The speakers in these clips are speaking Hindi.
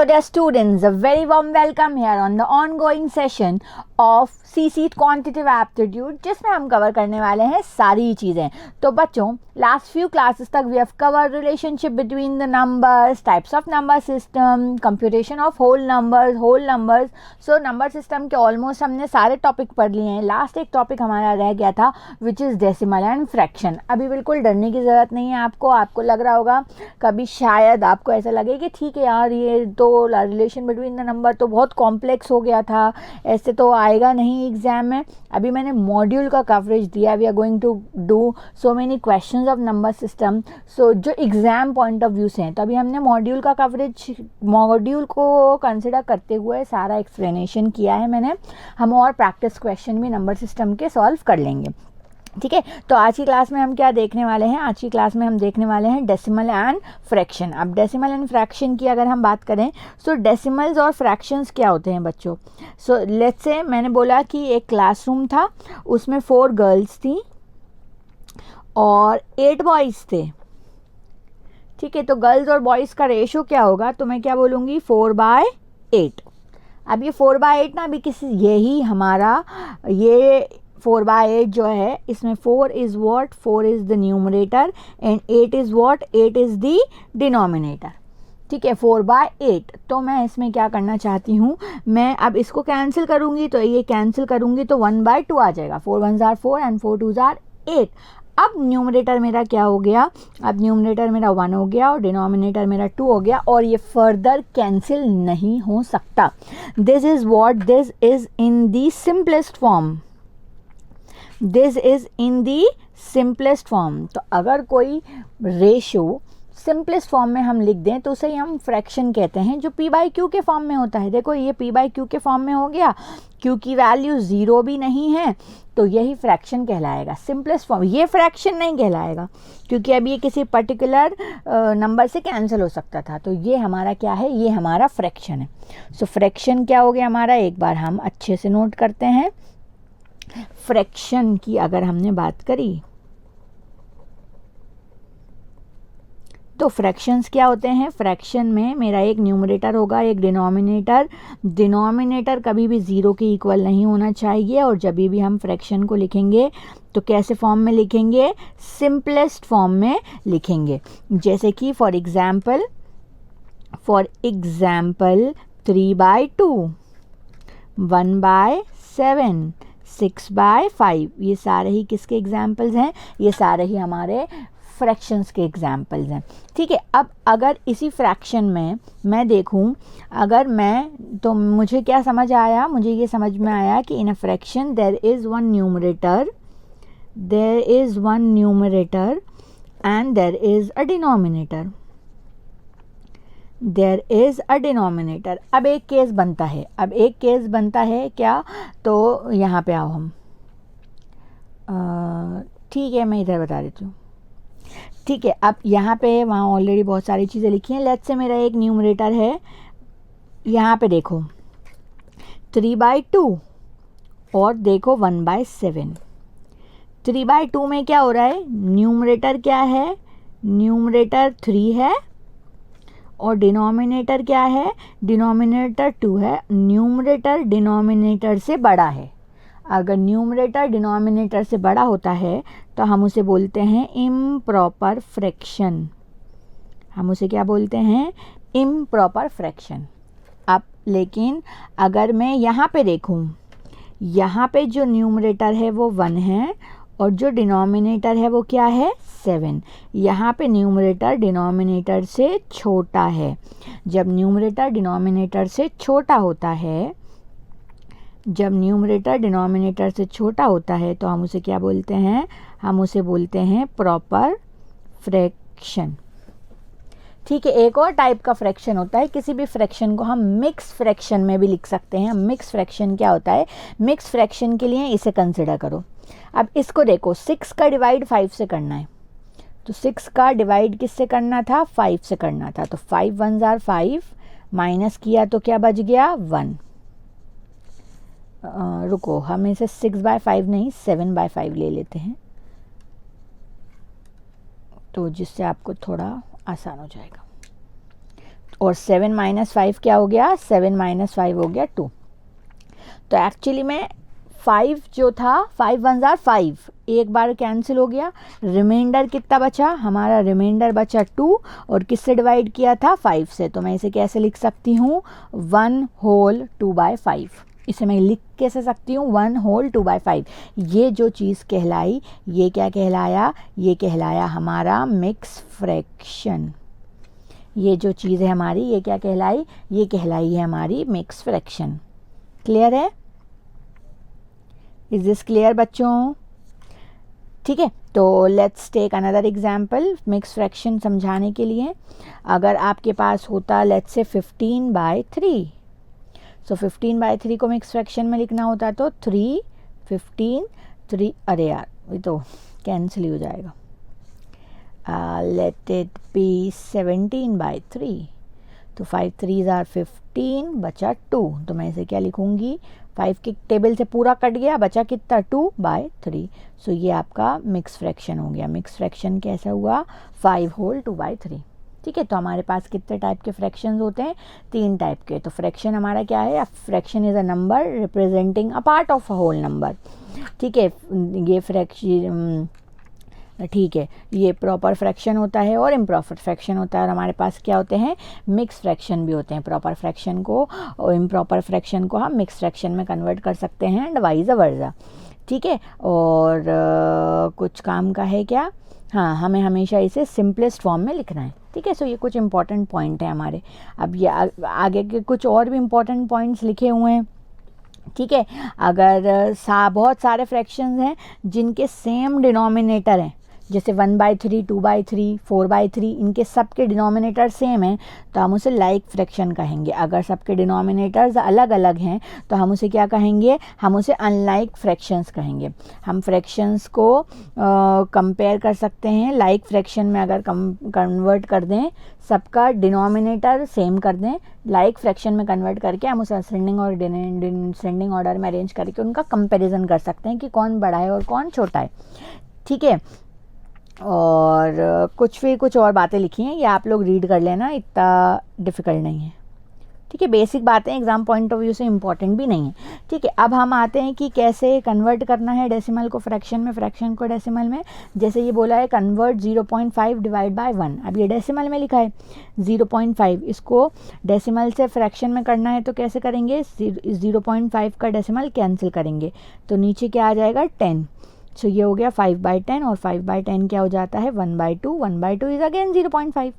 Hello dear students, a very warm welcome here on the ongoing session of CC Quantitative Aptitude जिसमें हम कवर करने वाले हैं सारी चीज़ें। तो बच्चों लास्ट फ्यू क्लासेस तक we have covered relationship between the numbers, types of number system, computation of whole numbers. So number system के ऑलमोस्ट हमने सारे टॉपिक पढ़ लिए हैं। लास्ट एक टॉपिक हमारा रह गया था which is decimal and fraction. अभी बिल्कुल डरने की ज़रूरत नहीं है आपको लग रहा होगा कभी शायद आपको ऐसा लगे कि ठीक है यार ये तो रिलेशन बिटवीन द नंबर तो बहुत कॉम्प्लेक्स हो गया था, ऐसे तो आएगा नहीं एग्जाम में। अभी मैंने मॉड्यूल का कवरेज दिया, we are going to do so many questions of number system, so जो एग्जाम पॉइंट ऑफ व्यू से हैं। तो अभी हमने मॉड्यूल का कवरेज, मॉड्यूल को कंसिडर करते हुए सारा एक्सप्लेनेशन किया है मैंने। हम और प्रैक्टिस क्वेश्चन भी नंबर सिस्टम के सॉल्व कर लेंगे, ठीक है। तो आज की क्लास में हम क्या देखने वाले हैं? आज की क्लास में हम देखने वाले हैं डेसिमल एंड फ्रैक्शन। अब डेसिमल एंड फ्रैक्शन की अगर हम बात करें, सो डेसिमल्स और फ्रैक्शंस क्या होते हैं बच्चों? सो लेट्स से मैंने बोला कि एक क्लासरूम था, उसमें 4 गर्ल्स थी और 8 बॉयज़ थे, ठीक है। तो गर्ल्स और बॉयज़ का रेशो क्या होगा? तो मैं क्या बोलूँगी 4/8। अब ये 4/8 ना, अभी किसी यही हमारा ये 4/8 जो है, इसमें 4 is what? 4 is the numerator and 8 is what? 8 is the denominator, ठीक है। 4/8। तो मैं इसमें क्या करना चाहती हूँ, मैं अब इसको कैंसिल करूँगी, तो ये कैंसिल करूँगी तो 1/2 आ जाएगा। 4 1s are 4 and 4 2s are 8। अब न्यूमरेटर मेरा क्या हो गया? अब न्यूमरेटर मेरा 1 हो गया और डिनोमिनेटर मेरा 2 हो गया, और ये फर्दर कैंसिल नहीं हो सकता। This is what? This is in the simplest form. This is in the simplest form. तो अगर कोई रेशो सिंपलेस्ट फॉर्म में हम लिख दें तो उसे हम फ्रैक्शन कहते हैं, जो p/q के फॉर्म में होता है। देखो ये p/q के फॉर्म में हो गया, q की वैल्यू 0 भी नहीं है, तो यही फ्रैक्शन कहलाएगा, सिंपलेस्ट फॉर्म। ये फ्रैक्शन नहीं कहलाएगा क्योंकि अब ये किसी पर्टिकुलर नंबर से कैंसिल हो सकता था। तो ये हमारा क्या है? ये हमारा फ्रैक्शन है। सो फ्रैक्शन क्या हो गया हमारा? एक बार हम अच्छे से नोट करते हैं। फ्रैक्शन की अगर हमने बात करी तो फ्रैक्शंस क्या होते हैं? फ्रैक्शन में मेरा एक न्यूमरेटर होगा, एक डिनोमिनेटर। डिनोमिनेटर कभी भी 0 के इक्वल नहीं होना चाहिए, और जब भी हम फ्रैक्शन को लिखेंगे तो कैसे फॉर्म में लिखेंगे? सिंपलेस्ट फॉर्म में लिखेंगे। जैसे कि फॉर एग्जाम्पल 3/2, 1/7, 6/5, ये सारे ही किसके एग्जाम्पल्स हैं? ये सारे ही हमारे फ्रैक्शंस के एग्जाम्पल्स हैं, ठीक है। अब अगर इसी फ्रैक्शन में मैं देखूं, अगर मैं, तो मुझे क्या समझ आया? मुझे ये समझ में आया कि in a fraction there is one numerator and there is a denominator. There is a denominator. अब एक केस बनता है क्या? तो यहाँ पे आओ हम, ठीक है, मैं इधर बता देती हूँ, ठीक है। अब यहाँ पे, वहाँ ऑलरेडी बहुत सारी चीज़ें लिखी हैं। लेट्स से मेरा एक न्यूमरेटर है, यहाँ पे देखो 3/2 और देखो 1/7। 3/2 में क्या हो रहा है? न्यूमरेटर क्या है? न्यूमरेटर 3 है और डिनोमिनेटर क्या है? डिनोमिनेटर 2 है। न्यूमरेटर डिनोमिनेटर से बड़ा है। अगर न्यूमरेटर डिनोमिनेटर से बड़ा होता है तो हम उसे बोलते हैं इम्प्रॉपर फ्रैक्शन। हम उसे क्या बोलते हैं? Improper fraction. अब लेकिन अगर मैं यहाँ पे देखूँ, यहाँ पे जो न्यूमरेटर है वो 1 है और जो डिनोमिनेटर है वो क्या है? 7। यहाँ पे न्यूमरेटर डिनोमिनेटर से छोटा है। जब न्यूमरेटर डिनोमिनेटर से छोटा होता है, तो हम उसे क्या बोलते हैं? हम उसे बोलते हैं प्रॉपर फ्रैक्शन, ठीक है। एक और टाइप का फ्रैक्शन होता है, किसी भी फ्रैक्शन को हम मिक्स फ्रैक्शन में भी लिख सकते हैं। मिक्स फ्रैक्शन क्या होता है? मिक्स फ्रैक्शन के लिए इसे कंसिडर करो। अब इसको देखो, 6 का डिवाइड 5 से करना है, तो 6 का डिवाइड किससे करना था? 5 से करना था। तो 5 1s are 5, माइनस किया तो क्या बच गया? 1। रुको, हम इसे 6/5 नहीं 7/5 ले लेते हैं, तो जिससे आपको थोड़ा आसान हो जाएगा। और 7 माइनस 5 क्या हो गया, 7 माइनस 5 हो गया 2। तो एक्चुअली में 5 जो था 5 वन ज़ार 5, एक बार कैंसिल हो गया, रिमाइंडर कितना बचा, हमारा रिमाइंडर बचा 2 और किससे डिवाइड किया था, 5 से। तो मैं इसे कैसे लिख सकती हूँ, 1 होल 2/5। इसे मैं लिख कैसे सकती हूँ, 1 होल 2/5। ये जो चीज़ कहलाई, ये क्या कहलाया, ये कहलाया हमारा मिक्स फ्रैक्शन। ये जो चीज़ है हमारी, ये क्या कहलाई, ये कहलाई है हमारी मिक्स फ्रैक्शन। क्लियर है, इज दिस क्लियर बच्चों? ठीक है, तो let's take another example mix fraction समझाने के लिए। अगर आपके पास होता लेट्स से 15/3, सो 15/3 को मिक्स फ्रैक्शन में लिखना होता तो 3, 15, 3, अरे यार ये तो कैंसिल ही हो जाएगा। लेट इट बी 17/3, तो 5 3s आर 15, बचा 2। तो मैं इसे क्या लिखूंगी, 5 के टेबल से पूरा कट गया, बचा कितना, 2/3। सो ये आपका मिक्स फ्रैक्शन हो गया। मिक्स फ्रैक्शन कैसा हुआ, 5 होल 2/3। ठीक है, तो हमारे पास कितने टाइप के फ्रैक्शंस होते हैं, 3 टाइप के। तो फ्रैक्शन हमारा क्या है, fraction is a number representing a part of a whole number. ठीक है, ये फ्रैक्शन, ठीक है, ये प्रॉपर फ्रैक्शन होता है और इम्प्रॉपर फ्रैक्शन होता है। और हमारे पास क्या होते हैं, मिक्स फ्रैक्शन भी होते हैं। प्रॉपर फ्रैक्शन को और इम्प्रॉपर फ्रैक्शन को हम मिक्स फ्रैक्शन में कन्वर्ट कर सकते हैं एंड वाइज वर्सा। ठीक है, और कुछ काम का है क्या, हाँ, हमें हमेशा इसे सिंपलेस्ट फॉर्म में लिखना है। ठीक है, सो ये कुछ इंपॉर्टेंट पॉइंट है हमारे। अब ये आगे के कुछ और भी इंपॉर्टेंट पॉइंट्स लिखे हुए हैं। ठीक है, अगर बहुत सारे फ्रैक्शंस हैं जिनके सेम डिनोमिनेटर हैं, जैसे 1/3, 2/3, 4/3, इनके सबके डिनोमिनेटर सेम हैं, तो हम उसे लाइक फ्रैक्शन कहेंगे। अगर सबके डिनोमिनेटर्स अलग अलग हैं तो हम उसे क्या कहेंगे, हम उसे अनलाइक फ्रैक्शंस कहेंगे। हम फ्रैक्शंस को कंपेयर कर सकते हैं लाइक फ्रैक्शन में। अगर कन्वर्ट कर दें, सबका डिनोमिनेटर सेम कर दें, लाइक फ्रैक्शन में कन्वर्ट करके हम उसे असेंडिंग और डिसेंडिंग ऑर्डर में अरेंज करके उनका कंपैरिजन कर सकते हैं कि कौन बड़ा है और कौन छोटा है। ठीक है, और कुछ और बातें लिखी हैं, ये आप लोग रीड कर लेना, इतना डिफ़िकल्ट नहीं है। ठीक है, बेसिक बातें एग्जाम पॉइंट ऑफ व्यू से इंपॉर्टेंट भी नहीं है। ठीक है, अब हम आते हैं कि कैसे कन्वर्ट करना है डेसिमल को फ्रैक्शन में, फ्रैक्शन को डेसिमल में। जैसे ये बोला है कन्वर्ट 0.5 डिवाइड बाय 1। अब ये डेसिमल में लिखा है 0.5, इसको डेसिमल से फ्रैक्शन में करना है तो कैसे करेंगे, 0.5 का डेसिमल कैंसिल करेंगे तो नीचे क्या आ जाएगा, 10। सो ये हो गया 5/10 और 5/10 क्या हो जाता है, 1/2। 1/2 इज अगेन 0.5।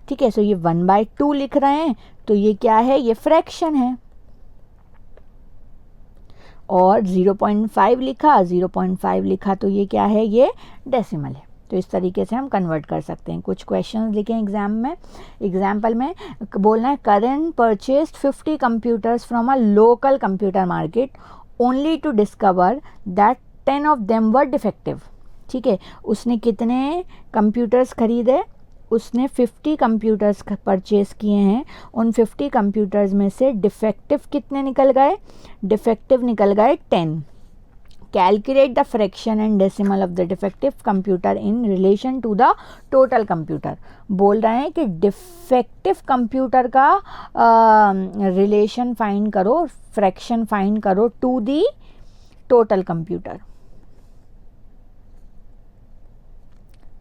ठीक है, सो ये 1/2 लिख रहे हैं तो ये क्या है, ये फ्रैक्शन है। और 0.5 लिखा तो ये क्या है, ये डेसिमल है। तो इस तरीके से हम कन्वर्ट कर सकते हैं। कुछ क्वेश्चंस लिखे एग्जाम में, एग्जाम्पल में बोलना है Karan purchased 50 computers from a local computer market only to discover that 10 of them were defective। ठीक है, उसने कितने कंप्यूटर्स खरीदे, उसने 50 कंप्यूटर्स परचेज किए हैं। उन 50 कंप्यूटर्स में से डिफेक्टिव कितने निकल गए, डिफेक्टिव निकल गए 10। Calculate the fraction and decimal of the defective computer in relation to the total computer. बोल रहे हैं कि डिफेक्टिव कंप्यूटर का रिलेशन फाइंड करो, फ्रैक्शन फाइंड करो टू दी टोटल कंप्यूटर।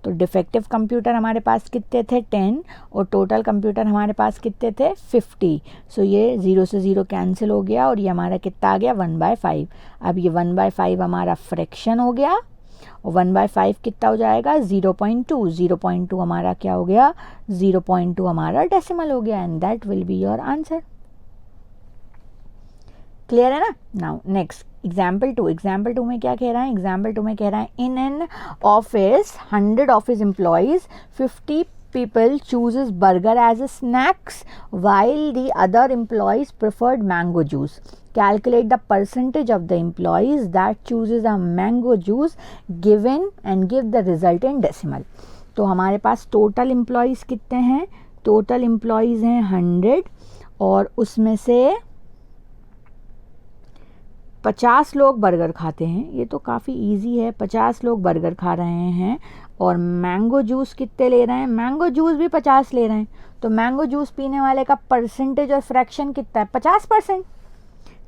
तो डिफेक्टिव कंप्यूटर हमारे पास कितने थे, 10, और टोटल कंप्यूटर हमारे पास कितने थे, 50। सो ये 0 से 0 कैंसिल हो गया और ये हमारा कितना आ गया, 1/5। अब ये 1/5 हमारा फ्रैक्शन हो गया और 1/5 कितना हो जाएगा, 0.2। 0.2 हमारा क्या हो गया, 0.2 हमारा डेसिमल हो गया and that will be your answer. Clear है ना। Now next example 2। एग्जाम्पल 2 में क्या कह रहा है, एग्जाम्पल 2 में कह रहा है in an office 100 office employees 50 people chooses burger as a snacks while the other employees preferred mango juice. Calculate the percentage of the employees that chooses a mango juice given and give the result in decimal। तो हमारे पास टोटल एम्प्लॉयज़ कितने हैं, टोटल एम्प्लॉयज़ हैं 100 और उसमें से 50 लोग बर्गर खाते हैं, ये तो काफ़ी इजी है। 50 लोग बर्गर खा रहे हैं और मैंगो जूस कितने ले रहे हैं, मैंगो जूस भी 50 ले रहे हैं, तो मैंगो जूस पीने वाले का परसेंटेज और फ्रैक्शन कितना है, 50%।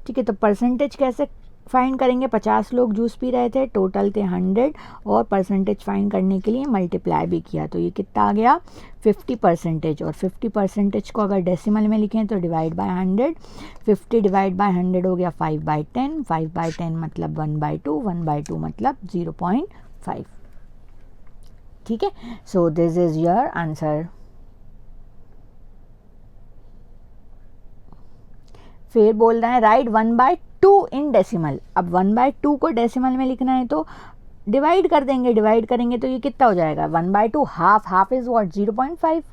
ठीक है, तो परसेंटेज कैसे फाइंड करेंगे, 50 लोग जूस पी रहे थे, टोटल थे 100 और परसेंटेज फाइंड करने के लिए मल्टीप्लाई भी किया, तो ये कितना आ गया 50%। और 50% को अगर डेसिमल में लिखें तो डिवाइड बाय 100, 50 डिवाइड बाय 100 हो गया 5/10, 5/10 मतलब 1/2, 1/2 मतलब 0.5। ठीक है, so this is your answer. फिर बोल रहे हैं राइट 1/2 इन डेसिमल। अब 1/2 को डेसिमल में लिखना है तो डिवाइड कर देंगे, डिवाइड करेंगे तो ये कितना हो जाएगा 1/2, हाफ इज व्हाट 0.5।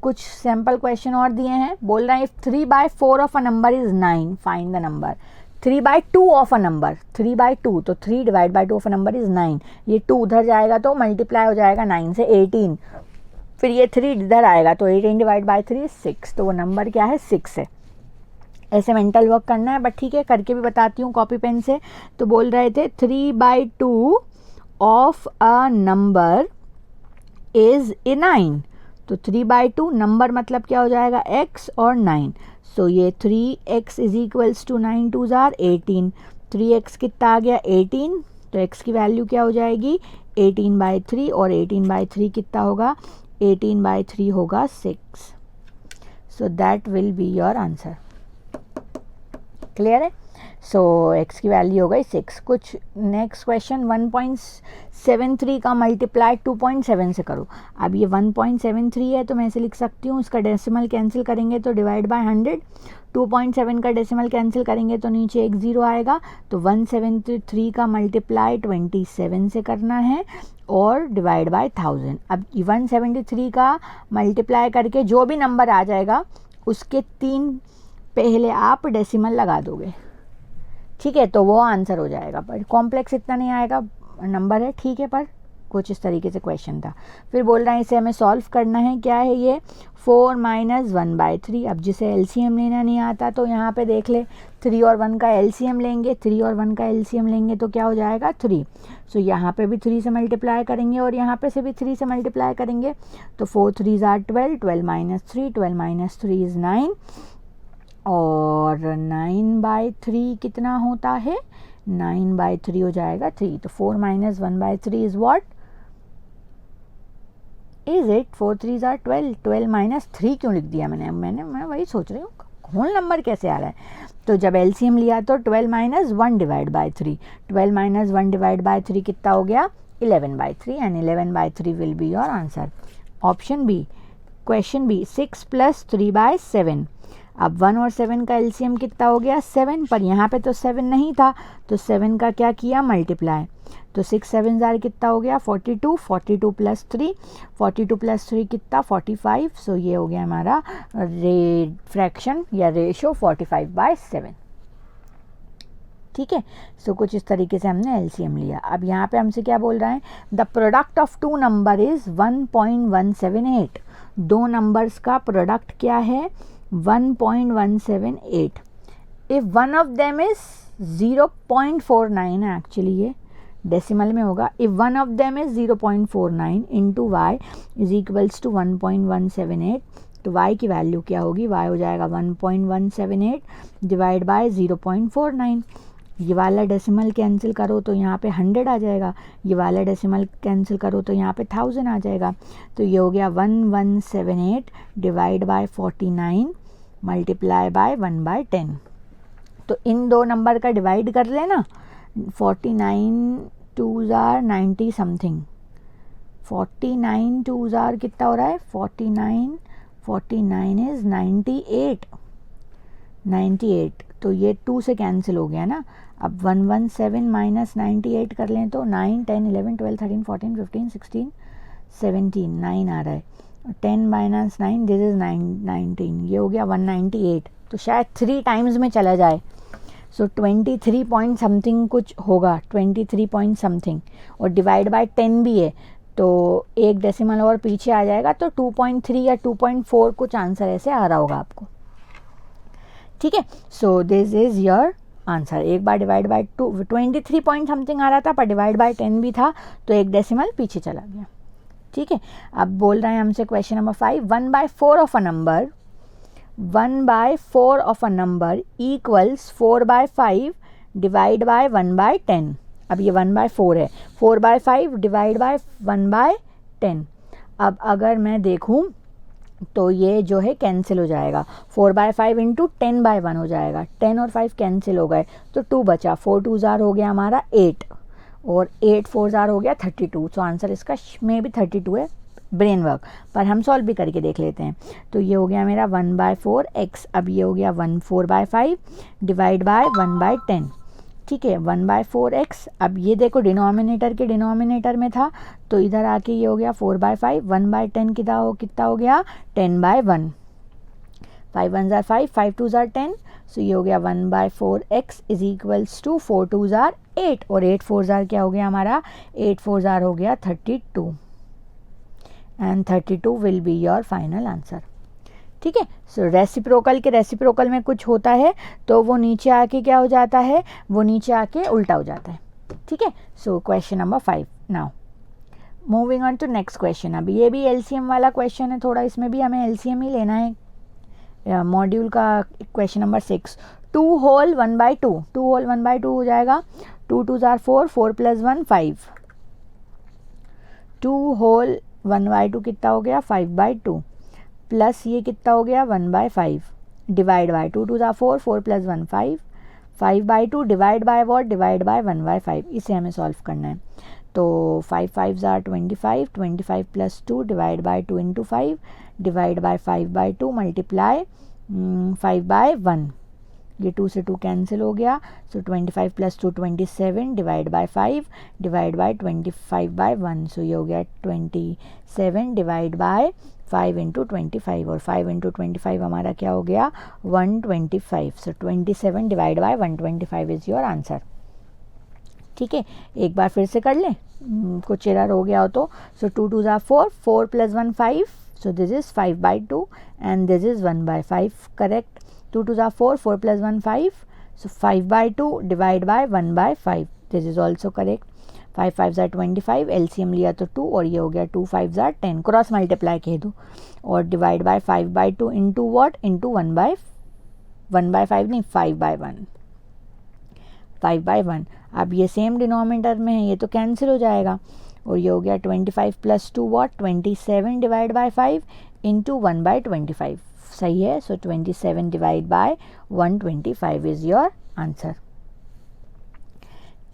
कुछ सैम्पल क्वेश्चन और दिए हैं, बोल रहे हैं if 3/4 of a number is 9 find the number. 3/2 of a number, 3/2 तो 3 divide by 2 of a number is 9, ये 2 उधर जाएगा तो मल्टीप्लाई हो जाएगा 9 से 18, फिर ये 3 इधर आएगा तो 18 डिवाइड बाई 3 6, तो वो नंबर क्या है 6 है। ऐसे मेंटल वर्क करना है, बट ठीक है करके भी बताती हूँ कॉपी पेन से। तो बोल रहे थे 3/2 of a number is a 9, तो 3/2 नंबर मतलब क्या हो जाएगा x और 9, सो ये 3x is equals to 9 2 jar 18, 3x कितना आ गया 18, तो x की वैल्यू क्या हो जाएगी 18/3 और 18/3 कितना होगा 18/3 होगा 6, so that will be your answer. Clear है, सो x की वैल्यू हो गई 6। कुछ नेक्स्ट क्वेश्चन 1.73 का मल्टीप्लाई 2.7 से करो। अब ये 1.73 है तो मैं ऐसे लिख सकती हूँ, इसका डेसिमल कैंसिल करेंगे तो डिवाइड बाय 100, 2.7 का डेसिमल कैंसिल करेंगे तो नीचे एक ज़ीरो आएगा, तो 173 का मल्टीप्लाई 27 से करना है और डिवाइड बाय 1000। अब 173 का मल्टीप्लाई करके जो भी नंबर आ जाएगा उसके 3 पहले आप डेसिमल लगा दोगे, ठीक है, तो वो आंसर हो जाएगा। पर कॉम्प्लेक्स इतना नहीं आएगा, नंबर है ठीक है, पर कुछ इस तरीके से क्वेश्चन था। फिर बोल रहा है इसे हमें सॉल्व करना है, क्या है ये 4 - 1/3। अब जिसे एलसीएम लेना नहीं आता तो यहाँ पे देख ले, 3 और 1 का एलसीएम लेंगे, 3 और 1 का एलसीएम लेंगे तो क्या हो जाएगा 3, सो यहाँ पे भी 3 से मल्टीप्लाई करेंगे और यहाँ पे से भी 3 से मल्टीप्लाई करेंगे, तो 4 3s are 12, 12 - 3, 12 - 3 is 9, और 9/3 कितना होता है 9/3 हो जाएगा 3, तो 4 - 1/3 is what is it 4 3s are 12, 12 - 3 क्यों लिख दिया मैं वही सोच रही हूँ होल नंबर कैसे आ रहा है। तो जब एलसीएम लिया तो 12 - 1 डिवाइड बाई 3, 12 - 1 डिवाइड बाई 3 कितना हो गया 11/3, and 11/3 will be your answer. Option B, question B 6 + 3/7। अब 1 और 7 का एलसीएम कितना हो गया 7, पर यहाँ पे तो 7 नहीं था तो 7 का क्या किया मल्टीप्लाई, तो 6 7 जार कितना हो गया 42, 42 + 3, 42 + 3 कितना 45, सो ये हो गया हमारा फ्रैक्शन या रेशो 45/7। ठीक है, सो कुछ इस तरीके से हमने एलसीएम लिया। अब यहाँ पे हमसे क्या बोल रहा है, the product of 2 number is 1.178। 2 numbers का प्रोडक्ट क्या है 1.178। If one of them is 0.49 है, एक्चुअली ये डेसिमल में होगा, if one of them is 0.49 into Y is equals to 1.178, तो y की वैल्यू क्या होगी, y हो जाएगा 1.178 डिवाइड बाय 0.49। ये वाला डेसिमल कैंसिल करो तो यहाँ पे 100 आ जाएगा, ये वाला डेसिमल कैंसिल करो तो यहाँ पे 1000 आ जाएगा, तो ये हो गया 1178 डिवाइड बाय 49 मल्टीप्लाई बाय 1/10। तो इन दो नंबर का डिवाइड कर लेना, 49 2s are 90 something, 49 2s are कितना हो रहा है 49 इज 98, तो ये 2 से कैंसिल हो गया ना। अब 117 - 98 कर लें तो 9 10 11 12 13 14 15 16 17 9 आ रहा है, 10 - 9 दिस इज 19, ये हो गया 198, तो शायद 3 टाइम्स में चला जाए, सो 23 पॉइंट समथिंग कुछ होगा, 23 पॉइंट समथिंग, और डिवाइड बाय 10 भी है तो एक डेसिमल और पीछे आ जाएगा, तो 2.3 या 2.4 कुछ आंसर ऐसे आ रहा होगा आपको। ठीक है, so this is your answer. एक बार डिवाइड बाय 23 पॉइंट समथिंग आ रहा था, पर डिवाइड बाय 10 भी था, तो एक डेसिमल पीछे चला गया। ठीक है, अब बोल रहे हैं हमसे question number 5, 1/4 of a number 1/4 of a number equals 4/5 divide by 1/10। अब ये 1/4 है, 4/5 डिवाइड बाय 1/10। अब अगर मैं देखूं तो ये जो है कैंसिल हो जाएगा, 4/5 इंटू 10/1 हो जाएगा, 10 और 5 कैंसिल हो गए तो 2 बचा, 4 2 जार हो गया हमारा 8 और 8 4 जार हो गया 32। तो आंसर इसका में भी 32 है, ब्रेन वर्क, पर हम सॉल्व भी करके देख लेते हैं। तो ये हो गया मेरा 1/4 x, अब ये हो गया 4/5 डिवाइड बाय 1/10। ठीक है, 1/4 x, अब ये देखो डिनोमिनेटर के डिनोमिनेटर में था, तो इधर आके ये हो गया 4/5, 1/10 कितना हो गया 10/1, 5 1 जार 5, 5 2 जार 10, सो ये हो गया 1/4 x इज इक्वल्स टू 4 2 जार 8 और 8 4 जार क्या हो गया हमारा, 8 4 जार हो गया 32 and 32 will be your final answer. ठीक है, सो रेसिप्रोकल के रेसिप्रोकल में कुछ होता है तो वो नीचे आके क्या हो जाता है, वो नीचे आके उल्टा हो जाता है। ठीक है, so question number 5 now moving on to next question. अभी ये भी एलसीएम वाला क्वेश्चन है, थोड़ा इसमें भी हमें एलसीएम ही लेना है। मॉड्यूल का क्वेश्चन नंबर 6, 2 होल 1/2, 2 होल 1/2 हो जाएगा, 2 2 जार 4, 4 + 1 5, 2 होल 1/2 कितना हो गया 5/2 प्लस ये कितना हो गया 1/5 divide by 2 2 jar 4, 4 + 1 5, 5/2 divide by what, divide by 1/5। इसे हमें सॉल्व करना है। तो 5 5 jar 25, 25 + 2 divide by 2 into 5 divide by 5/2 multiply 5/1, ये 2 से 2 कैंसिल हो गया, सो 25 + 2 27 डिवाइड बाय 5 डिवाइड बाय 25/1, सो ये हो गया 27 डिवाइड बाय 5 इंटू 25 और 5 इंटू 25 हमारा क्या हो गया 125, सो 27 divide by 125 is your answer. ठीक है, एक बार फिर से कर लें, कुछ एरर हो गया हो तो। सो 2 2 jar 4, 4 + 1 5, so this is 5/2 and this is 1/5, correct. 2 2 jar 4, 4 + 1 5, so 5/2 divide by 1/5, this is also correct. 5 5 jar 25, LCM लिया तो 2 और ये हो गया 2 5 जार 10, क्रॉस मल्टीप्लाई कह दो और divide by 5/2 into what, into 1/5 नहीं 5/1, 5/1। अब ये सेम डिनोमिनेटर में है, ये तो कैंसिल हो जाएगा और ये हो गया 25 + 2 वॉट 27 डिवाइड बाय 5 इंटू 1/25, सही है। सो 27 divide by 125 is your answer.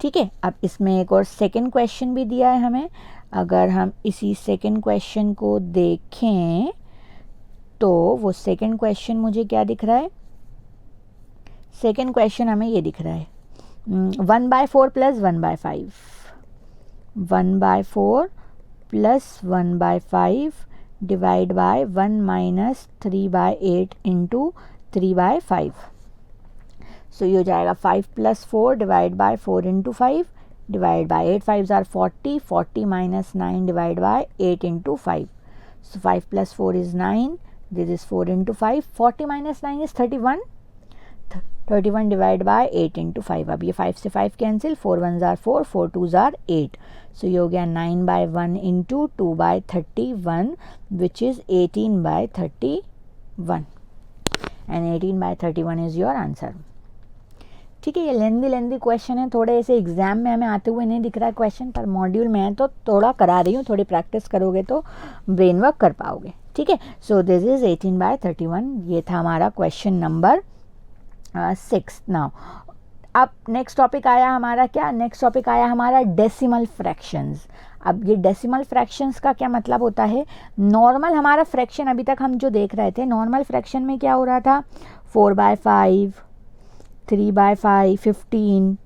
ठीक है, अब इसमें एक और सेकंड क्वेश्चन भी दिया है हमें। अगर हम इसी सेकंड क्वेश्चन को देखें तो वो सेकंड क्वेश्चन मुझे क्या दिख रहा है, सेकंड क्वेश्चन हमें ये दिख रहा है 1/4 + 1/5, 1/4 + 1/5 डिवाइड बाय 1 - 3/8 इंटू 3/5, सो ये हो जाएगा 5 + 4 divide by 4 into 5 divide by 8 5 jar 40, 40 - 9 divide by 8 into 5, so 5 + 4 is 9, this is 4 into 5, 40 - 9 is 31, 31 divide by 8 into 5। अब ये 5 से 5 कैंसिल, 4 1 जार 4, 4 2 जार 8, सो ये हो गया 9/1 into 2/31 which is 18/31 and 18/31 is your answer. ठीक है, ये लेंदी क्वेश्चन है, थोड़े ऐसे एग्जाम में हमें आते हुए नहीं दिख रहा है क्वेश्चन, पर मॉड्यूल में है तो थोड़ा करा रही हूँ, थोड़ी प्रैक्टिस करोगे तो ब्रेन वर्क कर पाओगे। ठीक है, सो दिस इज़ 18/31, ये था हमारा क्वेश्चन नंबर 6। नाउ अब नेक्स्ट टॉपिक आया हमारा क्या, नेक्स्ट टॉपिक आया हमारा डेसिमल फ्रैक्शंस। अब ये डेसिमल फ्रैक्शंस का क्या मतलब होता है, नॉर्मल हमारा फ्रैक्शन अभी तक हम जो देख रहे थे, नॉर्मल फ्रैक्शन में क्या हो रहा था 4/5, 3/5, 15,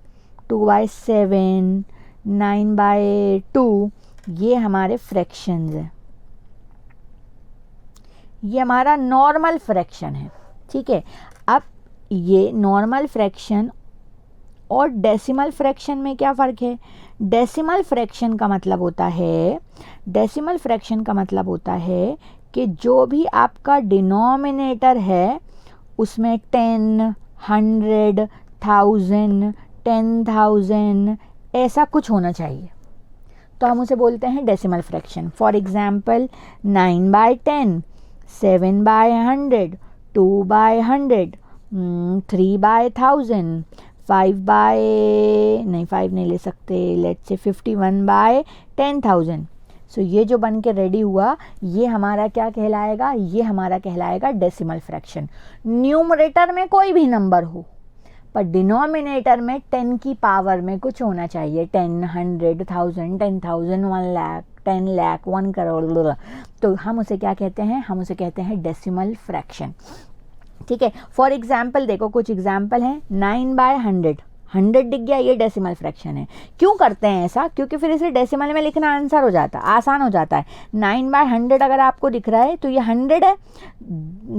2/7, 9/2, ये हमारे फ्रैक्शंस हैं, ये हमारा नॉर्मल फ्रैक्शन है। ठीक है, अब ये नॉर्मल फ्रैक्शन और डेसिमल फ्रैक्शन में क्या फ़र्क है, डेसिमल फ्रैक्शन का मतलब होता है, डेसिमल फ्रैक्शन का मतलब होता है कि जो भी आपका डिनोमिनेटर है उसमें 10, 100, 1000, 10,000 ऐसा कुछ होना चाहिए, तो हम उसे बोलते हैं डेसिमल फ्रैक्शन। फॉर एग्जाम्पल 9/10, 7/100, 2/100, 3/1000, 5 नहीं ले सकते, लेट्स से 51/10,000। सो ये जो बन के रेडी हुआ, ये हमारा क्या कहलाएगा, ये हमारा कहलाएगा डेसिमल फ्रैक्शन। न्यूमरेटर में कोई भी नंबर हो, पर डिनोमिनेटर में 10 की पावर में कुछ होना चाहिए, 10, 100, 1000, 10,000, 1 लाख, 10 लाख, 1 करोड़, तो हम उसे क्या कहते हैं, हम उसे कहते हैं डेसिमल फ्रैक्शन। ठीक है, फॉर एग्जाम्पल देखो, कुछ एग्जाम्पल हैं। 9/100, 100 दिख गया, ये डेसिमल फ्रैक्शन है। क्यों करते हैं ऐसा, क्योंकि फिर इसे डेसिमल में लिखना आंसर हो जाता है, आसान हो जाता है। 9/100 अगर आपको दिख रहा है तो ये 100 है,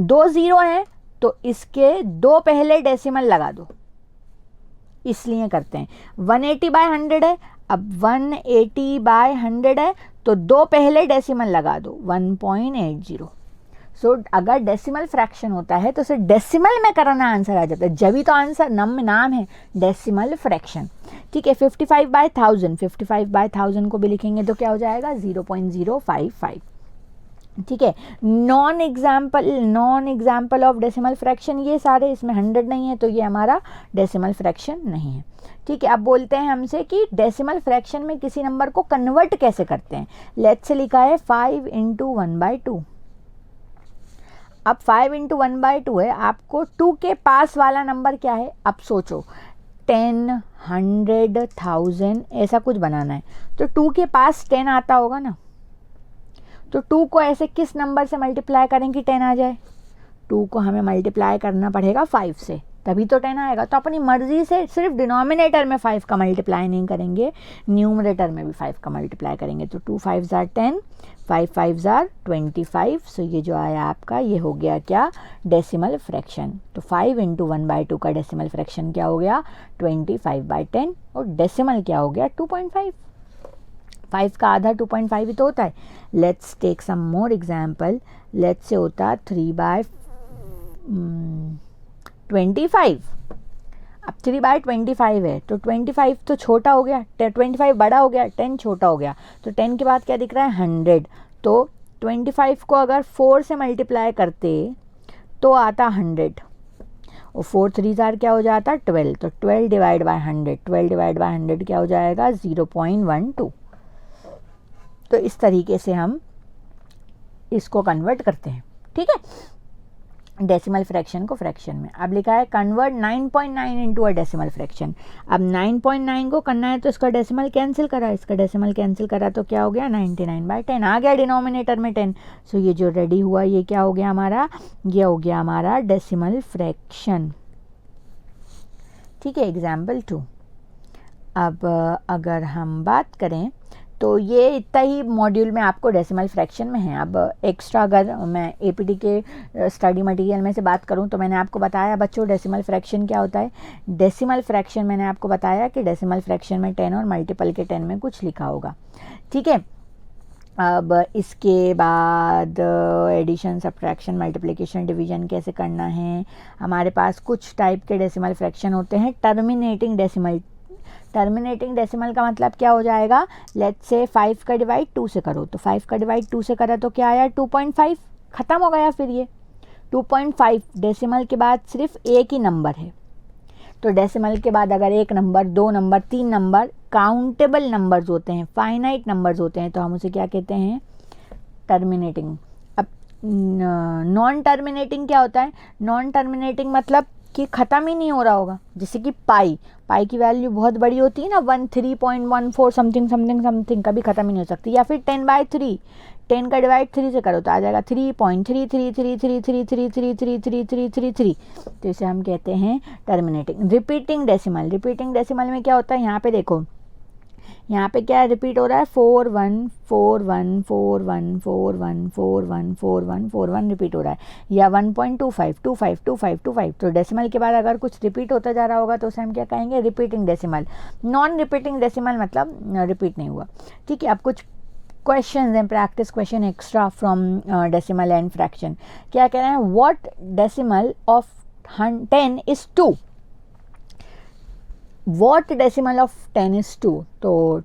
2 0 हैं, तो इसके 2 पहले डेसिमल लगा दो, इसलिए करते हैं। 180/100 है, अब 180/100 है, तो 2 पहले डेसिमल लगा दो, 1.80। सो अगर डेसिमल फ्रैक्शन होता है तो उसे डेसिमल में करना आंसर आ जाता है, जब ही तो आंसर नाम है डेसिमल फ्रैक्शन। ठीक है, 55/1000, 55/1000 को भी लिखेंगे तो क्या हो जाएगा, 0.055। ठीक है, non example of decimal fraction ये सारे, इसमें 100 नहीं है तो ये हमारा डेसिमल फ्रैक्शन नहीं है। ठीक है, अब बोलते हैं हमसे कि डेसिमल फ्रैक्शन में किसी नंबर को कन्वर्ट कैसे करते हैं। लेट्स से लिखा है 5 × 1/2। अब 5 × 1/2 है, आपको 2 के पास वाला नंबर क्या है, अब सोचो 10, 100, 1000 ऐसा कुछ बनाना है, तो 2 के पास 10 आता होगा ना, तो 2 को ऐसे किस नंबर से मल्टीप्लाई करें कि 10 आ जाए, 2 को हमें मल्टीप्लाई करना पड़ेगा 5 से, तभी तो 10 आएगा। तो अपनी मर्जी से सिर्फ डिनोमिनेटर में 5 का मल्टीप्लाई नहीं करेंगे, न्यूमरेटर में भी 5 का मल्टीप्लाई करेंगे। तो 2 5s are 10, 5 5s are 25। सो ये जो आया आपका, ये हो गया क्या, डेसिमल फ्रैक्शन। तो 5 × 1/2 का डेसिमल फ्रैक्शन क्या हो गया, 25/10, और डेसिमल क्या हो गया, 2.5। 5 का आधा 2.5 ही तो होता है। Let's take some more example. Let's से होता 3/25। अब 3/25 है, तो 25 तो छोटा हो गया, 25 बड़ा हो गया, 10 छोटा हो गया, तो 10 के बाद क्या दिख रहा है, 100। तो 25 को अगर 4 से मल्टीप्लाई करते तो आता 100, और 4 3s are क्या हो जाता, 12। तो 12 डिवाइड बाय 100, 12 डिवाइड बाय 100 क्या हो जाएगा, 0.12। तो इस तरीके से हम इसको कन्वर्ट करते हैं। ठीक है, डेसिमल फ्रैक्शन को फ्रैक्शन में। अब लिखा है convert 9.9 into a decimal fraction. अब 9.9 को करना है तो इसका डेसिमल कैंसिल करा, इसका डेसिमल कैंसिल करा तो क्या हो गया, 99/10 आ गया डिनोमिनेटर में 10। सो ये जो रेडी हुआ ये क्या हो गया हमारा, ये हो गया हमारा डेसिमल फ्रैक्शन। ठीक है, एग्जाम्पल 2। अब अगर हम बात करें तो ये इतना ही मॉड्यूल में आपको डेसिमल फ्रैक्शन में है। अब एक्स्ट्रा अगर मैं एपीटी के स्टडी मटेरियल में से बात करूं तो मैंने आपको बताया बच्चों डेसिमल फ्रैक्शन क्या होता है। डेसिमल फ्रैक्शन मैंने आपको बताया कि डेसिमल फ्रैक्शन में 10 और मल्टीपल के 10 में कुछ लिखा होगा। ठीक है, अब इसके बाद एडिशन, सब्ट्रैक्शन, मल्टीप्लिकेशन, डिवीजन कैसे करना है। हमारे पास कुछ टाइप के डेसिमल फ्रैक्शन होते हैं। टर्मिनेटिंग डेसिमल, टर्मिनेटिंग डेसिमल का मतलब क्या हो जाएगा, लेट्स से 5 का डिवाइड 2 से करो, तो 5 का डिवाइड 2 से करा तो क्या आया, 2.5, ख़त्म हो गया। फिर ये 2.5 डेसिमल के बाद सिर्फ एक ही नंबर है, तो डेसिमल के बाद अगर 1 number, 2 number, 3 number countable numbers होते हैं, फाइनाइट नंबर्स होते हैं, तो हम उसे क्या कहते हैं, टर्मिनेटिंग। अब नॉन टर्मिनेटिंग क्या होता है, नॉन टर्मिनेटिंग मतलब कि ख़त्म ही नहीं हो रहा होगा। जैसे कि पाई की वैल्यू बहुत बड़ी होती है ना, 13.14 समथिंग समथिंग समथिंग, कभी ख़त्म ही नहीं हो सकती। या फिर 10/3, 10 का डिवाइड 3 से करो तो आ जाएगा 3.333333333333, तो इसे हम कहते हैं terminating. Repeating decimal, repeating decimal में क्या होता है, यहाँ पे देखो, यहाँ पे क्या रिपीट हो रहा है, 41414141414141 रिपीट हो रहा है, या 1.25252525। तो डेसिमल के बाद अगर कुछ रिपीट होता जा रहा होगा तो उसे हम क्या कहेंगे, repeating decimal. Non repeating decimal मतलब रिपीट नहीं हुआ। ठीक है, अब कुछ क्वेश्चन हैं, practice question extra from decimal and fraction. क्या कह रहे हैं, what decimal of 10 is 2। What decimal of 10 is 2, तो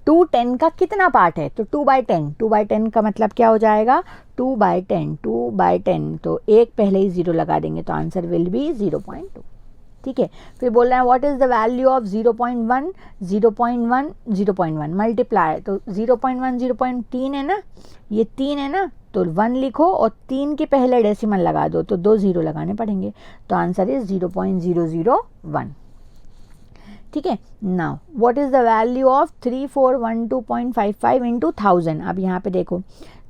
2 10 का कितना पार्ट है, तो 2/10, 2/10 का मतलब क्या हो जाएगा 2/10, 2/10, तो एक पहले ही 0 लगा देंगे तो आंसर विल बी 0.2। ठीक है, फिर बोल रहा है what is the value of 0.1, 0.1, 0.1 multiply, तो 0.1 0.3 है ना, ये 3 है ना, तो 1 लिखो और 3 के पहले डेसिमल लगा दो, तो 2 0 लगाने पड़ेंगे, तो आंसर इज 0.001। ठीक है, now what is the value of 3412.55 into 1000। अब यहाँ पे देखो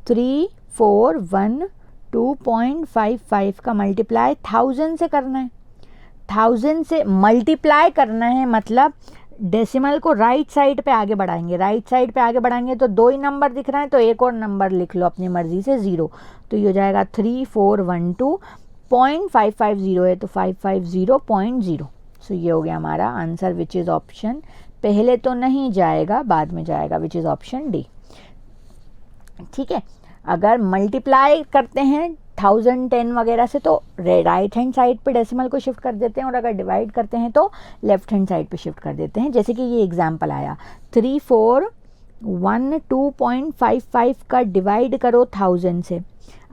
3412.55 का मल्टीप्लाई 1000 से करना है, 1000 से मल्टीप्लाई करना है, मतलब डेसिमल को राइट साइड पे आगे बढ़ाएंगे, राइट साइड पे आगे बढ़ाएंगे तो 2 ही नंबर दिख रहा है, तो एक और नंबर लिख लो अपनी मर्जी से 0, तो ये हो जाएगा 3412.550 है, तो 550.0। सो ये हो गया हमारा आंसर विच इज़ ऑप्शन, पहले तो नहीं जाएगा बाद में जाएगा, विच इज़ ऑप्शन डी। ठीक है, अगर मल्टीप्लाई करते हैं 1010 वगैरह से तो राइट हैंड साइड पे डेसिमल को शिफ्ट कर देते हैं, और अगर डिवाइड करते हैं तो लेफ्ट हैंड साइड पे शिफ्ट कर देते हैं, जैसे कि ये एग्जांपल आया 3412.55 का डिवाइड करो 1000 से,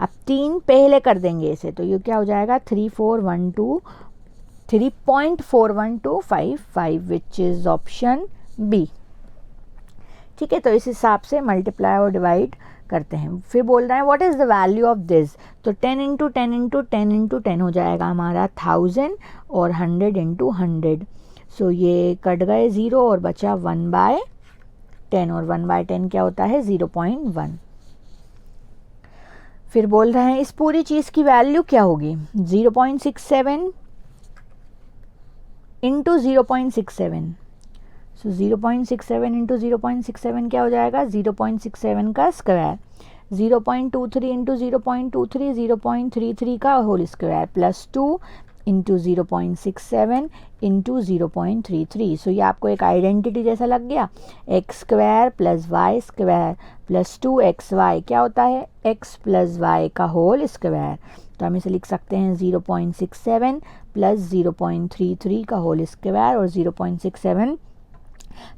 अब 3 पहले कर देंगे इसे, तो ये क्या हो जाएगा 3.41255 विच इज़ ऑप्शन बी। ठीक है, तो इस हिसाब से मल्टीप्लाई और डिवाइड करते हैं। फिर बोल रहा है what is the value of this, तो 10 इंटू 10 इंटू 10 इंटू 10 हो जाएगा हमारा 1000 और 100 इंटू 100, सो ये कट गए 0 और बचा 1/10, और 1/10 क्या होता है 0.1। फिर बोल रहे हैं इस पूरी चीज़ की वैल्यू क्या होगी, 0.67 इंटू 0.67, सो 0.67 इंटू 0.67 क्या हो जाएगा 0.67 का स्क्वायर, 0.23 इंटू 0.23 0.33 का whole square, plus 2 into 0.67 into 0.33। So ये आपको एक आइडेंटिटी जैसा लग गया, X square plus Y square plus 2xy क्या होता है x प्लस वाई का होल स्क्वायर, तो हम इसे लिख सकते हैं 0.67 प्लस 0.33 का होल स्क्वायर, और 0.67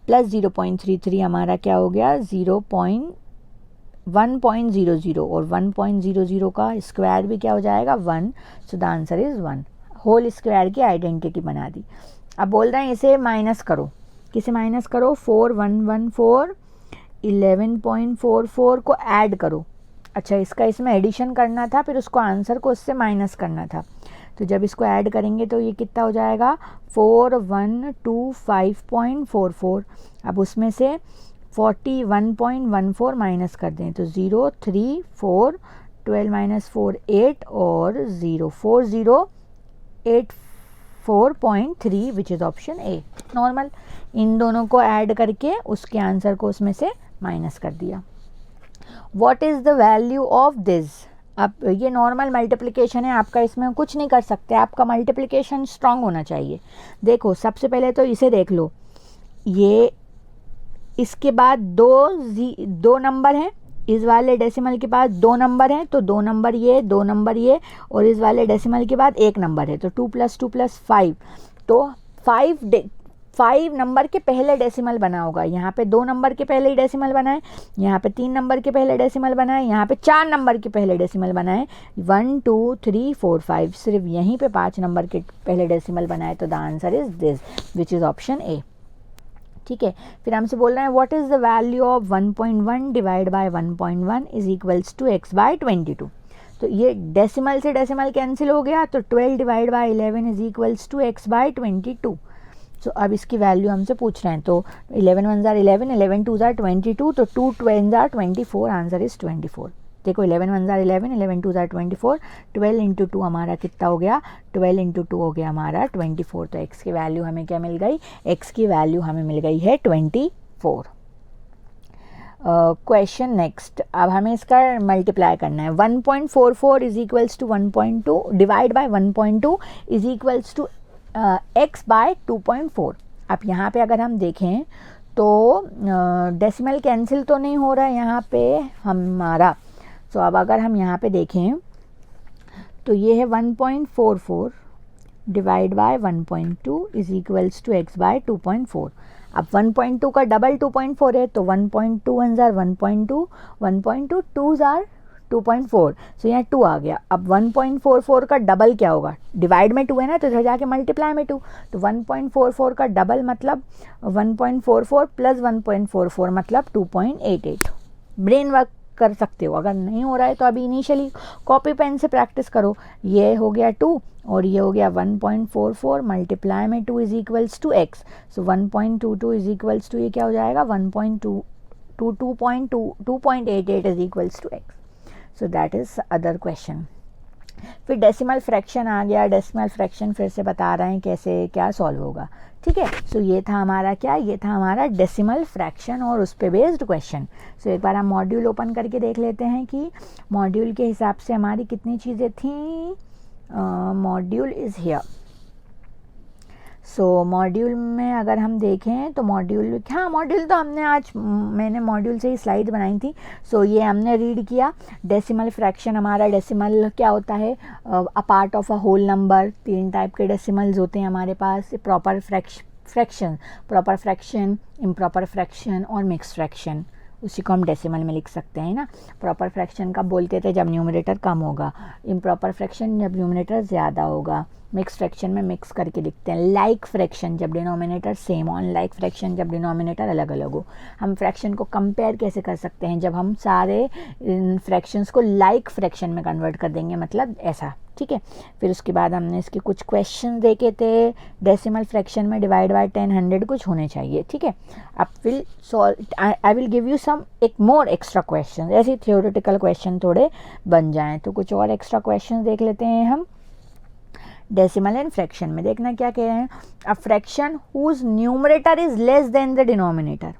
प्लस 0.33 हमारा क्या हो गया 1.00, और 1.00 का स्क्वायर भी क्या हो जाएगा 1, so the answer is 1। Whole square की आइडेंटिटी बना दी। अब बोल रहे हैं इसे माइनस करो, किसे माइनस करो 4114 11.44 को ऐड करो, अच्छा इसका इसमें एडिशन करना था, फिर उसको आंसर को उससे माइनस करना था, तो जब इसको ऐड करेंगे तो ये कितना हो जाएगा 4125.44, अब उसमें से 41.14 माइनस कर दें तो 0 3 4 12 माइनस 4 8 और 0 4084.3 विच इज़ ऑप्शन ए। नॉर्मल इन दोनों को ऐड करके उसके आंसर को उसमें से माइनस कर दिया। What is the value of this, अब ये नॉर्मल मल्टीप्लिकेशन है आपका, इसमें कुछ नहीं कर सकते, आपका मल्टीप्लिकेशन स्ट्रांग होना चाहिए। देखो सबसे पहले तो इसे देख लो, ये इसके बाद दो नंबर हैं, इस वाले डेसिमल के बाद 2 नंबर हैं, तो 2 नंबर ये 2 नंबर ये, और इस वाले डेसिमल के बाद 1 नंबर है, तो 2 + 2 + 5, तो 5 नंबर के पहले डेसिमल बना होगा, यहाँ पे 2 नंबर के पहले ही डेसिमल बनाए, यहाँ पे 3 नंबर के पहले डेसिमल बनाए, यहाँ पे 4 नंबर के पहले डेसिमल बनाए, 1 2 3 4 5, सिर्फ यहीं पे 5 नंबर के पहले डेसिमल बनाए, तो the answer is this which is option A. ठीक है, फिर हमसे बोल रहे हैं what is the value of 1.1 divide by 1.1 is equals to x/22, तो ये डेसिमल से डेसिमल कैंसिल हो गया, तो 12 divide by 11 is equals to x/22। So अब इसकी वैल्यू हमसे पूछ रहे हैं, तो 11 1 ज़ार 11, 11 2 ज़ार 22, तो 2 2 ज़ार 24, आंसर इज़ 24। देखो 11 1 ज़ार 11, 11 2 ज़ार 24, 12 इंटू 2 हमारा कितना हो गया 12 इंटू 2 हो गया हमारा 24, तो x की वैल्यू हमें क्या मिल गई, x की वैल्यू हमें मिल गई है 24। क्वेश्चन नेक्स्ट, अब हमें इसका मल्टीप्लाई करना है, 1.44 is equals to 1.2 divide by 1.2 is equals to x/2.4। अब यहाँ पे अगर हम देखें तो डेसिमल कैंसिल तो नहीं हो रहा है यहाँ पे हमारा, तो अब अगर हम यहाँ पे देखें तो ये है 1.44 divide by 1.2 is equals to x by 2.4। अब 1.2 का डबल 2.4 है, तो 1.2 वन जार 1.2, 1.2 टू जार 2.4, सो यहाँ 2 आ गया। अब 1.44 का डबल क्या होगा, डिवाइड में 2 है ना, तो इधर जाके मल्टीप्लाई में 2, तो 1.44 का डबल मतलब 1.44 प्लस 1.44 मतलब 2.88। ब्रेन वर्क कर सकते हो, अगर नहीं हो रहा है तो अभी इनिशियली कॉपी पेन से प्रैक्टिस करो। ये हो गया 2 और ये हो गया 1.44 मल्टीप्लाई में 2 is equals to x, so 1.22 is equals to, ये क्या हो जाएगा 1.2 two 2.88 is equals to x। So that is other question. फिर डेसिमल फ्रैक्शन आ गया। डेसिमल फ्रैक्शन फिर से बता रहे हैं कैसे क्या सॉल्व होगा, ठीक है। सो ये था हमारा क्या, ये था हमारा डेसिमल फ्रैक्शन और उस पे बेस्ड क्वेश्चन। सो एक बार हम मॉड्यूल ओपन करके देख लेते हैं कि मॉड्यूल के हिसाब से हमारी कितनी चीज़ें थी। Module is here. So module में अगर हम देखें तो मॉड्यूल, हाँ मॉड्यूल तो हमने आज, मैंने मॉड्यूल से ही स्लाइड बनाई थी। सो ये हमने रीड किया। डेसिमल फ्रैक्शन, हमारा डेसिमल क्या होता है, a part of a whole number. 3 type के डेसिमल्स होते हैं हमारे पास, proper fraction, proper fraction, improper fraction और मिक्स फ्रैक्शन। उसी को हम डेसिमल में लिख सकते हैं ना। प्रॉपर फ्रैक्शन कब बोलते थे, जब न्यूमरेटर कम होगा। इम्प्रॉपर फ्रैक्शन जब न्यूमरेटर ज़्यादा होगा। मिक्स फ्रैक्शन में मिक्स करके लिखते हैं। लाइक फ्रैक्शन जब डिनोमिनेटर सेम हो, अनलाइक फ्रैक्शन जब डिनोमिनेटर अलग अलग हो। हम फ्रैक्शन को कंपेयर कैसे कर सकते हैं, जब हम सारे फ्रैक्शंस को लाइक फ्रैक्शन में कन्वर्ट कर देंगे, मतलब ऐसा, ठीक है। फिर उसके बाद हमने इसके कुछ क्वेश्चन देखे थे। डेसिमल फ्रैक्शन में डिवाइड बाय 10, 100 कुछ होने चाहिए, ठीक है। अब will solve, I will give you some एक मोर एक्स्ट्रा क्वेश्चन, ऐसे थियोरेटिकल क्वेश्चन थोड़े बन जाएं। तो कुछ और एक्स्ट्रा क्वेश्चन देख लेते हैं हम। डेसिमल एंड फ्रैक्शन में देखना क्या कह रहे हैं। A fraction whose numerator is less than the denominator,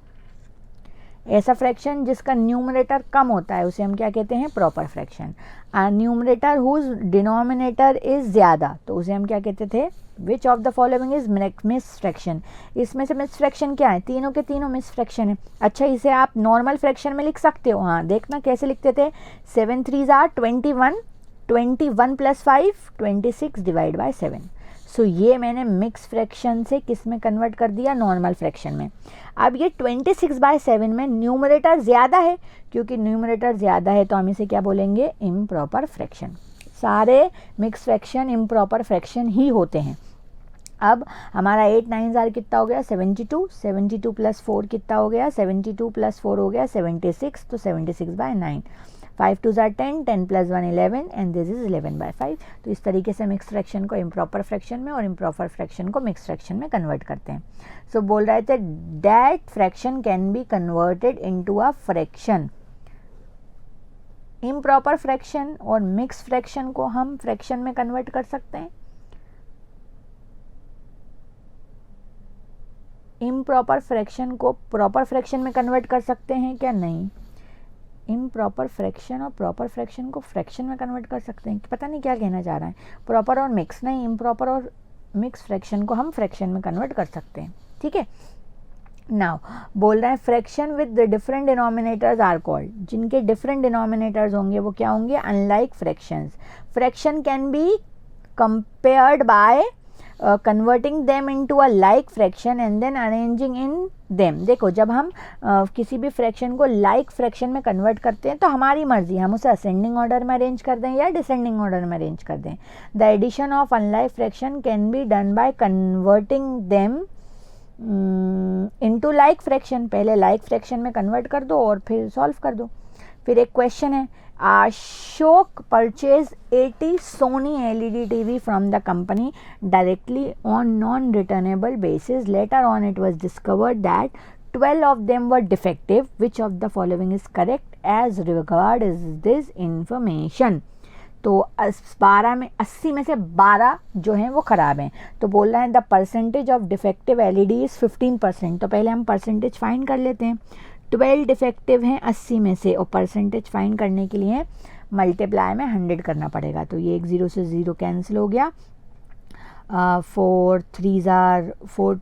ऐसा फ्रैक्शन जिसका न्यूमरेटर कम होता है उसे हम क्या कहते हैं, proper fraction. Numerator whose denominator is ज़्यादा, तो उसे हम क्या कहते थे, which of the following is mix fraction. इसमें से मिस फ्रैक्शन क्या है, तीनों के तीनों मिस फ्रैक्शन है। अच्छा, इसे आप नॉर्मल फ्रैक्शन में लिख सकते हो। हाँ देखना कैसे लिखते थे। 7 3 आर 21, 21 प्लस 5 26 डिवाइड बाय 7। सो ये मैंने मिक्स फ्रैक्शन से किस में कन्वर्ट कर दिया, नॉर्मल फ्रैक्शन में। अब ये 26/7 में न्यूमरेटर ज़्यादा है, क्योंकि न्यूमरेटर ज़्यादा है तो हम इसे क्या बोलेंगे, इम्प्रॉपर फ्रैक्शन। सारे मिक्स फ्रैक्शन इम्प्रॉपर फ्रैक्शन ही होते हैं। अब हमारा 8 9 आर कितना हो गया, 72, 72 प्लस 4 कितना हो गया, 72 प्लस 4 हो गया 76, तो 76/9। 5 2 are 10, 10 plus 1 11 and this is 11/5। तो इस तरीके से मिक्स फ्रैक्शन को इम्प्रॉपर फ्रैक्शन में और इम्प्रॉपर फ्रैक्शन को मिक्स फ्रैक्शन में कन्वर्ट करते हैं। सो बोल रहे थे that fraction can be converted into a fraction. Improper fraction और मिक्स फ्रैक्शन को हम फ्रैक्शन में कन्वर्ट कर सकते हैं। इम्प्रॉपर फ्रैक्शन को प्रॉपर फ्रैक्शन में कन्वर्ट कर सकते हैं क्या, नहीं। इम्प्रॉपर फ्रैक्शन और प्रॉपर फ्रैक्शन को फ्रैक्शन में कन्वर्ट कर सकते हैं, पता नहीं क्या कहना चाह रहा है। प्रॉपर और मिक्स नहीं, इम्प्रॉपर और मिक्स फ्रैक्शन को हम फ्रैक्शन में कन्वर्ट कर सकते हैं, ठीक है। नाउ बोल रहे हैं fraction with different denominators are called, जिनके डिफरेंट डिनोमिनेटर्स होंगे वो क्या होंगे, unlike fractions. Fraction can be compared by converting them into a like fraction and then arranging in them. देखो जब हम किसी भी फ्रैक्शन को लाइक फ्रैक्शन में कन्वर्ट करते हैं तो हमारी मर्जी, हम उसे असेंडिंग ऑर्डर में अरेंज कर दें या डिसेंडिंग ऑर्डर में अरेंज कर दें। The addition of unlike fraction can be done by converting them into like fraction. पहले लाइक फ्रैक्शन में कन्वर्ट कर दो और फिर सॉल्व कर दो। फिर एक क्वेश्चन है, Ashok purchased 80 Sony LED TV from the company directly on non-returnable basis. Later on, it was discovered that 12 of them were defective. Which of the following is correct as regards this information? तो 12 में 80 में से 12 जो हैं वो ख़राब हैं। तो बोल रहे हैं the percentage of defective LED is 15%। तो पहले हम परसेंटेज फाइंड कर लेते हैं। 12 डिफेक्टिव हैं 80 में से, और परसेंटेज फाइंड करने के लिए मल्टीप्लाई में 100 करना पड़ेगा। तो ये एक 0 से 0 कैंसिल हो गया। 4 3 आर 4,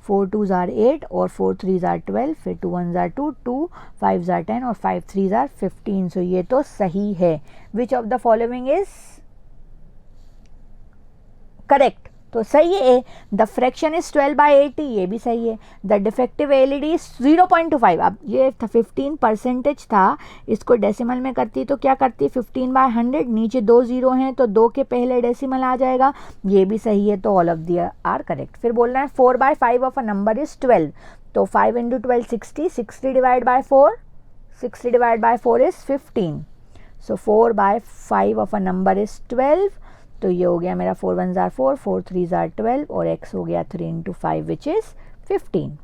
4 2 आर 8 और 4 3 आर 12, फिर 2 1 आर 2, 2 5 आर 10 और 5 3 आर 15। सो ये तो सही है। Which of the following is correct, तो सही है ए। द फ्रैक्शन इज 12/80, ये भी सही है। The defective LED is 0.25। अब ये 15% था, इसको डेसिमल में करती तो क्या करती, 15/100, नीचे 2 0 हैं तो 2 के पहले डेसिमल आ जाएगा, ये भी सही है। तो all of the are correct. फिर बोल रहा है 4/5 ऑफ अ नंबर इज 12, तो 5 × 12 60, 60 divide by 4, 60 divide by 4 is 15, so 4/5 of a number is 12, तो ये हो गया मेरा 4 1 जार 4, 4 3 जार 12, और x हो गया 3 × 5 विच इज़ 15।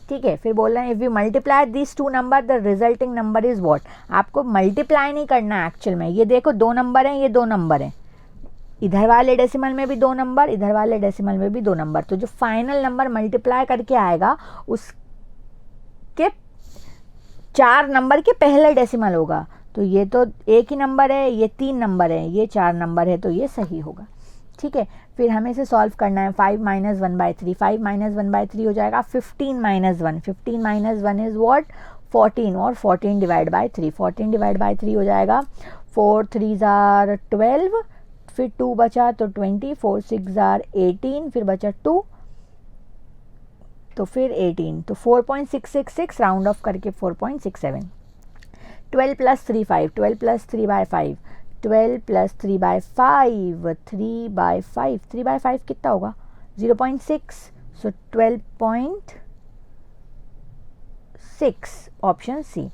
ठीक है, फिर बोल रहे हैं if you multiply this two number the resulting number is what. आपको मल्टीप्लाई नहीं करना है एक्चुअल में, ये देखो 2 नंबर हैं, ये 2 नंबर हैं, इधर वाले डेसिमल में भी 2 नंबर, इधर वाले डेसिमल में भी 2 नंबर, तो जो फाइनल नंबर मल्टीप्लाई करके आएगा उसके 4 नंबर के पहले डेसिमल होगा। तो ये तो एक ही नंबर है, ये 3 नंबर है, ये 4 नंबर है, तो ये सही होगा। ठीक है, फिर हमें इसे सॉल्व करना है। 5 - 1/3, 5 - 1/3 हो जाएगा 15 - 1, 15 - 1 इज़ व्हाट, 14, और 14 डिवाइड बाय 3, 14 डिवाइड बाय 3 हो जाएगा 4 3 जार 12, फिर 2 बचा तो 20, 4 6 जार 18, फिर बचा 2, तो फिर 18, तो 4.666 राउंड ऑफ करके 4.67। 12 + 3 5, 12 + 3/5, 12 + 3/5, 3/5, 3/5 कितना होगा 0.6, सो 12.6, ऑप्शन सी।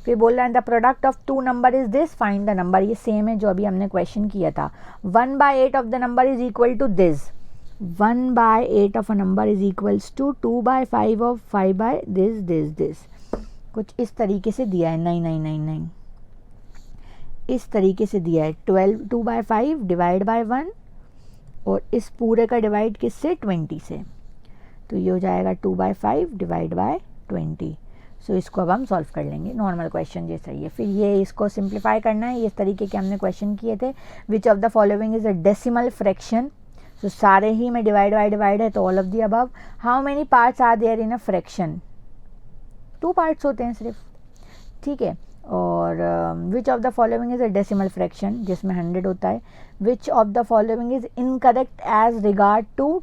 फिर बोल रहा है the product of 2 number is this, find the number. ये सेम है जो अभी हमने क्वेश्चन किया था। 1/8 of the number is equal to this, 1/8 of a number is equals to 2/5 of 5/this। कुछ इस तरीके से दिया है, 9999 इस तरीके से दिया है। 2/5 डिवाइड बाय 1, और इस पूरे का डिवाइड किससे, 20 से, तो ये हो जाएगा 2/5 डिवाइड बाय 20। सो इसको अब हम सॉल्व कर लेंगे, नॉर्मल क्वेश्चन जैसा ही है। फिर ये इसको सिंप्लीफाई करना है, इस तरीके के हमने क्वेश्चन किए थे। Which of the following is a decimal fraction, so सारे ही में डिवाइड बाय डिवाइड है, तो all of the above. How many parts are there in a fraction, 2 parts होते हैं सिर्फ। ठीक है, और which of the following is a decimal fraction, जिसमें 100 होता है। Which of the following is incorrect as regard to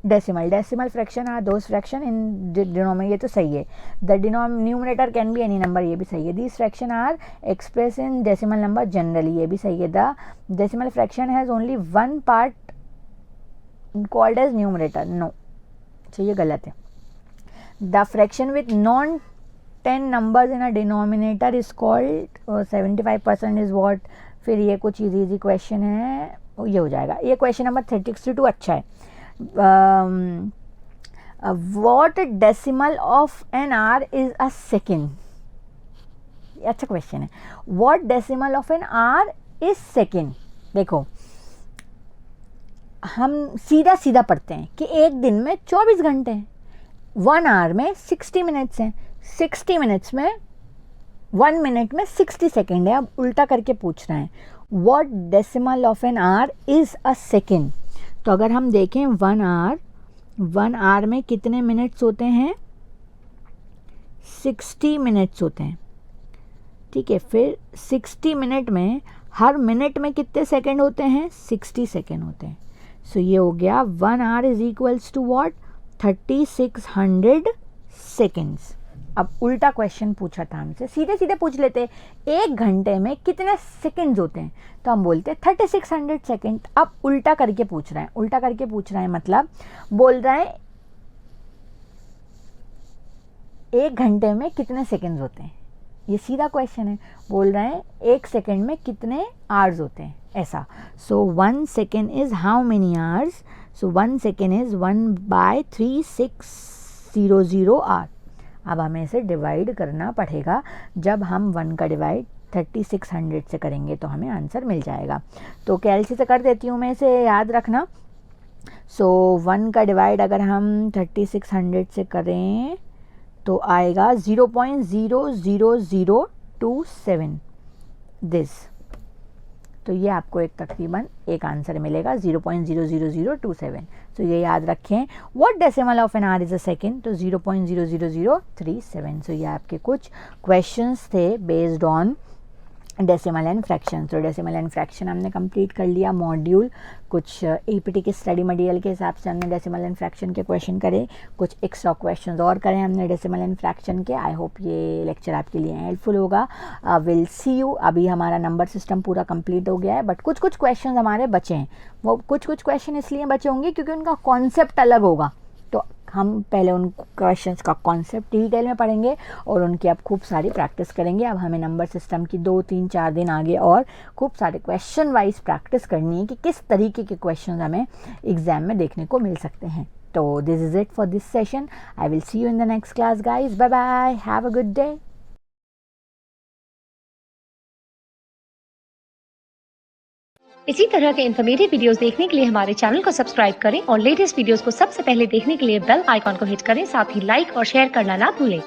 decimal, decimal fraction are those fraction in denominator, ये तो सही है। The numerator can be any number, ये भी सही है। These fraction are express in decimal number generally, ये भी सही है। The decimal fraction has only 1 part called as numerator, no, तो ये गलत है। The fraction with non-10 numbers in a denominator is called 75% is what। फिर ये कुछ इजी क्वेश्चन है, ये हो जाएगा। ये क्वेश्चन नंबर 32 अच्छा है। What decimal of an hour is a second, अच्छा क्वेश्चन है। What decimal of an hour is second। देखो हम सीधा सीधा पढ़ते हैं कि एक दिन में 24 घंटे हैं, 1 आवर में 60 मिनट्स हैं, 60 मिनट्स में 1 मिनट में 60 सेकेंड है। अब उल्टा करके पूछ रहे हैं what decimal of an hour is a second. तो अगर हम देखें 1 आवर में कितने मिनट्स होते हैं, 60 मिनट्स होते हैं। ठीक है, फिर 60 मिनट में हर मिनट में कितने सेकेंड होते हैं, 60 सेकेंड होते हैं। सो ये हो गया 1 hour is equals to what, 3600 seconds. अब उल्टा क्वेश्चन पूछा था हमसे, सीधे सीधे पूछ लेते एक घंटे में कितने सेकेंड्स होते हैं, तो हम बोलते 3600 सेकेंड। अब उल्टा करके पूछ रहे हैं, उल्टा करके पूछ रहे हैं मतलब बोल रहे हैं एक घंटे में कितने सेकेंड्स होते हैं, ये सीधा क्वेश्चन है। बोल रहे हैं एक सेकेंड में कितने आवर्स होते हैं, ऐसा। So 1 second is how many hours, so 1 second is 1/3600 hour. अब हमें इसे डिवाइड करना पड़ेगा, जब हम 1 का डिवाइड 3600 से करेंगे तो हमें आंसर मिल जाएगा। तो कैलसी से कर देती हूँ मैं, इसे याद रखना। सो 1 का डिवाइड अगर हम 3600 से करें तो आएगा 0.00027 दिस। तो ये आपको एक तकरीबन एक आंसर मिलेगा 0.00027। तो ये याद रखें। What decimal of an hour is a second, तो 0.00037। सो ये आपके कुछ क्वेश्चंस थे based on decimal and fraction. तो डेसिमल एंड फ्रैक्शन हमने कंप्लीट कर लिया मॉड्यूल। कुछ एपीटी के स्टडी मटेरियल के हिसाब से हमने डेसिमल एंड फ्रैक्शन के क्वेश्चन करे, कुछ एक्स्ट्रा क्वेश्चंस और करें हमने डेसिमल एंड फ्रैक्शन के। आई होप ये लेक्चर आपके लिए हेल्पफुल होगा। Will see you. अभी हमारा नंबर सिस्टम पूरा कंप्लीट हो गया है, बट कुछ क्वेश्चन हमारे बचे हैं। वो कुछ क्वेश्चन इसलिए बचे होंगे क्योंकि उनका कॉन्सेप्ट अलग होगा, तो हम पहले उन क्वेश्चंस का कॉन्सेप्ट डिटेल में पढ़ेंगे और उनकी अब खूब सारी प्रैक्टिस करेंगे। अब हमें नंबर सिस्टम की 2-3-4 दिन आगे और खूब सारे क्वेश्चन वाइज प्रैक्टिस करनी है कि किस तरीके के क्वेश्चन हमें एग्जाम में देखने को मिल सकते हैं। तो this is it for this session. I will see you in the next class guys. Bye bye, have a good day. इसी तरह के इन्फॉर्मेटिव वीडियोस देखने के लिए हमारे चैनल को सब्सक्राइब करें और लेटेस्ट वीडियोस को सबसे पहले देखने के लिए बेल आइकॉन को हिट करें। साथ ही लाइक और शेयर करना ना भूलें।